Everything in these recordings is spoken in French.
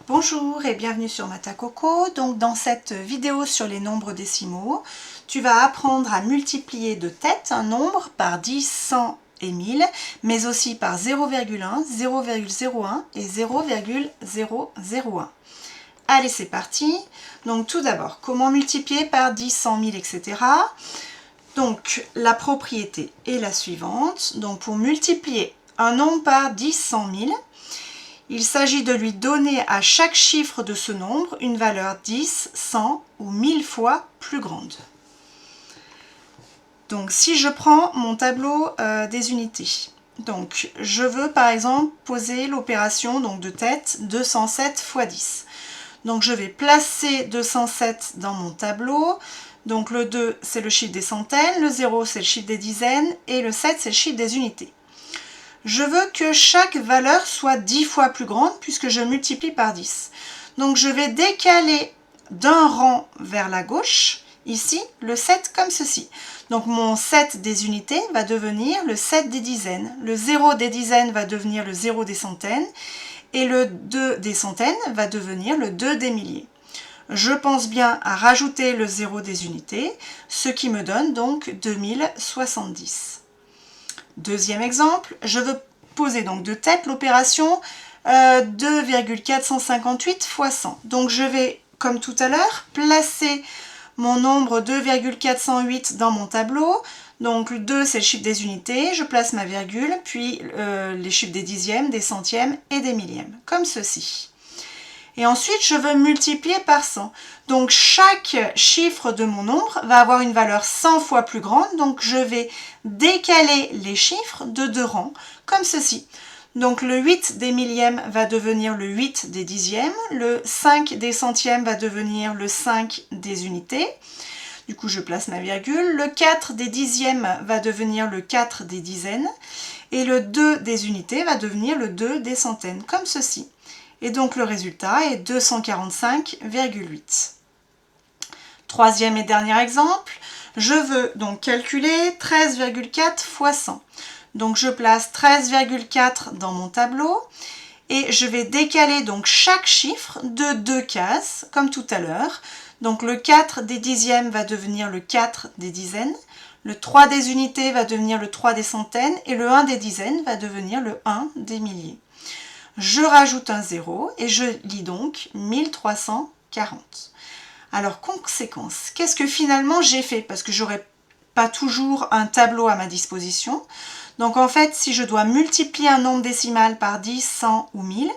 Bonjour et bienvenue sur Matacoco. Donc dans cette vidéo sur les nombres décimaux, tu vas apprendre à multiplier de tête un nombre par 10, 100 et 1000, mais aussi par 0,1, 0,01 et 0,001. Allez, c'est parti. Donc tout d'abord, comment multiplier par 10, 100, 1000, etc. Donc la propriété est la suivante. Donc pour multiplier un nombre par 10, 100, 1000, il s'agit de lui donner à chaque chiffre de ce nombre une valeur 10, 100 ou 1000 fois plus grande. Donc si je prends mon tableau des unités, donc je veux par exemple poser l'opération de tête 207 x 10. Donc je vais placer 207 dans mon tableau. Donc le 2 c'est le chiffre des centaines, le 0 c'est le chiffre des dizaines et le 7 c'est le chiffre des unités. Je veux que chaque valeur soit 10 fois plus grande puisque je multiplie par 10. Donc je vais décaler d'un rang vers la gauche, ici, le 7 comme ceci. Donc mon 7 des unités va devenir le 7 des dizaines, le 0 des dizaines va devenir le 0 des centaines, et le 2 des centaines va devenir le 2 des milliers. Je pense bien à rajouter le 0 des unités, ce qui me donne donc 2070. Deuxième exemple, je veux poser donc de tête l'opération 2,458 x 100. Donc je vais, comme tout à l'heure, placer mon nombre 2,408 dans mon tableau. Donc le 2 c'est le chiffre des unités, je place ma virgule, puis les chiffres des dixièmes, des centièmes et des millièmes, comme ceci. Et ensuite, je veux multiplier par 100. Donc, chaque chiffre de mon nombre va avoir une valeur 100 fois plus grande. Donc, je vais décaler les chiffres de 2 rangs, comme ceci. Donc, le 8 des millièmes va devenir le 8 des dixièmes. Le 5 des centièmes va devenir le 5 des unités. Du coup, je place ma virgule. Le 4 des dixièmes va devenir le 4 des dizaines. Et le 2 des unités va devenir le 2 des centaines, comme ceci. Et donc le résultat est 245,8. Troisième et dernier exemple, je veux donc calculer 13,4 x 100. Donc je place 13,4 dans mon tableau et je vais décaler donc chaque chiffre de 2 cases, comme tout à l'heure. Donc le 4 des dixièmes va devenir le 4 des dizaines, le 3 des unités va devenir le 3 des centaines et le 1 des dizaines va devenir le 1 des milliers. Je rajoute un 0 et je lis donc 1340. Alors, conséquence, qu'est-ce que finalement j'ai fait? Parce que j'aurais pas toujours un tableau à ma disposition. Donc en fait, si je dois multiplier un nombre décimal par 10, 100 ou 1000,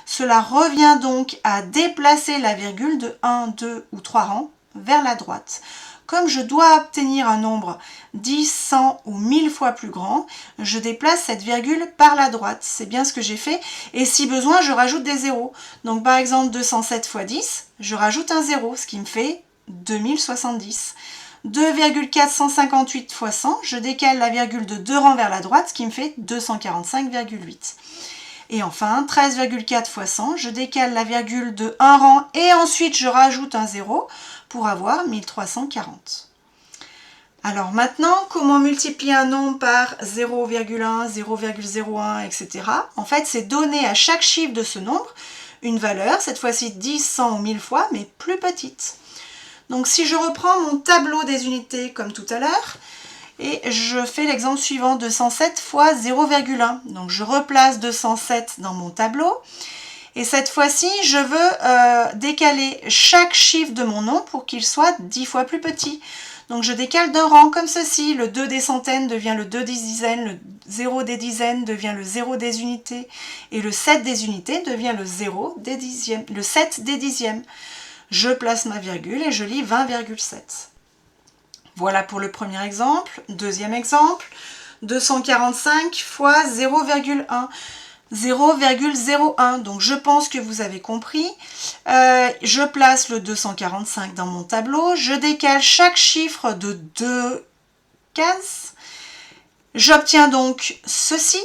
cela revient donc à déplacer la virgule de 1, 2 ou 3 rangs vers la droite. Comme je dois obtenir un nombre 10, 100 ou 1000 fois plus grand, je déplace cette virgule par la droite. C'est bien ce que j'ai fait. Et si besoin, je rajoute des zéros. Donc par exemple, 207 x 10, je rajoute un 0, ce qui me fait 2070. 2,458 x 100, je décale la virgule de 2 rangs vers la droite, ce qui me fait 245,8. Et enfin, 13,4 x 100, je décale la virgule de 1 rang et ensuite je rajoute un 0 pour avoir 1340. Alors maintenant, comment multiplier un nombre par 0,1, 0,01, etc. En fait, c'est donner à chaque chiffre de ce nombre une valeur, cette fois-ci 10, 100 ou 1000 fois, mais plus petite. Donc si je reprends mon tableau des unités comme tout à l'heure, et je fais l'exemple suivant, 207 fois 0,1. Donc je replace 207 dans mon tableau. Et cette fois-ci, je veux décaler chaque chiffre de mon nom pour qu'il soit 10 fois plus petit. Donc je décale d'un rang comme ceci. Le 2 des centaines devient le 2 des dizaines, le 0 des dizaines devient le 0 des unités, et le 7 des unités devient le 0 des dixièmes, le 7 des dixièmes. Je place ma virgule et je lis 20,7. Voilà pour le premier exemple. Deuxième exemple, 245 fois 0,1. 0,01. Donc je pense que vous avez compris. Je place le 245 dans mon tableau. Je décale chaque chiffre de 2 cases. J'obtiens donc ceci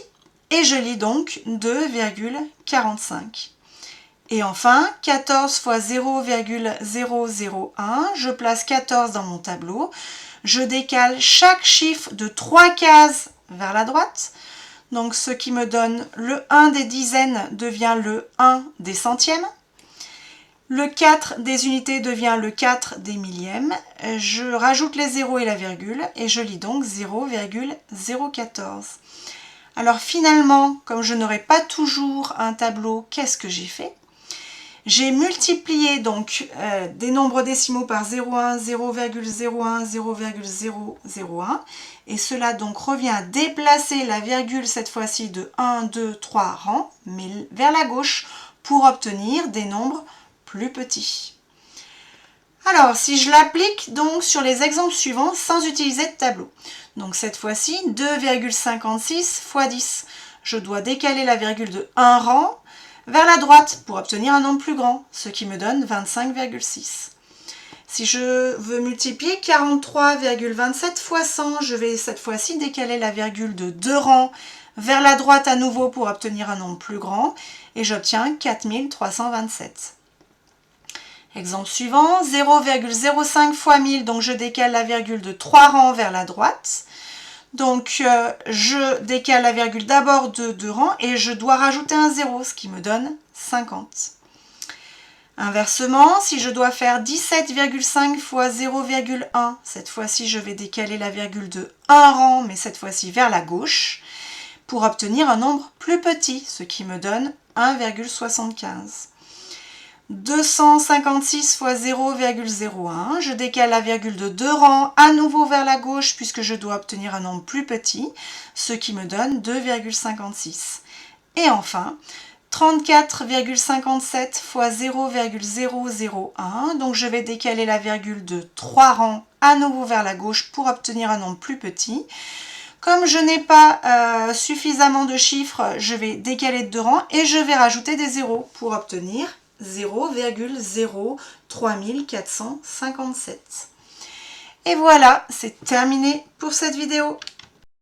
et je lis donc 2,45. Et enfin, 14 fois 0,001, je place 14 dans mon tableau. Je décale chaque chiffre de 3 cases vers la droite. Donc ce qui me donne le 1 des dizaines devient le 1 des centièmes. Le 4 des unités devient le 4 des millièmes. Je rajoute les zéros et la virgule et je lis donc 0,014. Alors finalement, comme je n'aurai pas toujours un tableau, qu'est-ce que j'ai fait? J'ai multiplié donc des nombres décimaux par 0,1, 0,01, 0,001 et cela donc revient à déplacer la virgule cette fois-ci de 1, 2, 3 rangs, mais vers la gauche pour obtenir des nombres plus petits. Alors, si je l'applique donc sur les exemples suivants sans utiliser de tableau. Donc cette fois-ci, 2,56 x 10. Je dois décaler la virgule de 1 rang vers la droite pour obtenir un nombre plus grand, ce qui me donne 25,6. Si je veux multiplier 43,27 x 100, je vais cette fois-ci décaler la virgule de 2 rangs vers la droite à nouveau pour obtenir un nombre plus grand et j'obtiens 4327. Exemple suivant, 0,05 x 1000, donc je décale la virgule de 3 rangs vers la droite. Donc je décale la virgule d'abord de 2 rangs et je dois rajouter un 0, ce qui me donne 50. Inversement, si je dois faire 17,5 x 0,1, cette fois-ci je vais décaler la virgule de 1 rang, mais cette fois-ci vers la gauche, pour obtenir un nombre plus petit, ce qui me donne 1,75. 256 x 0,01, je décale la virgule de 2 rangs à nouveau vers la gauche puisque je dois obtenir un nombre plus petit, ce qui me donne 2,56. Et enfin, 34,57 x 0,001, donc je vais décaler la virgule de 3 rangs à nouveau vers la gauche pour obtenir un nombre plus petit. Comme je n'ai pas suffisamment de chiffres, je vais décaler de 2 rangs et je vais rajouter des zéros pour obtenir 0,03457. Et voilà, c'est terminé pour cette vidéo.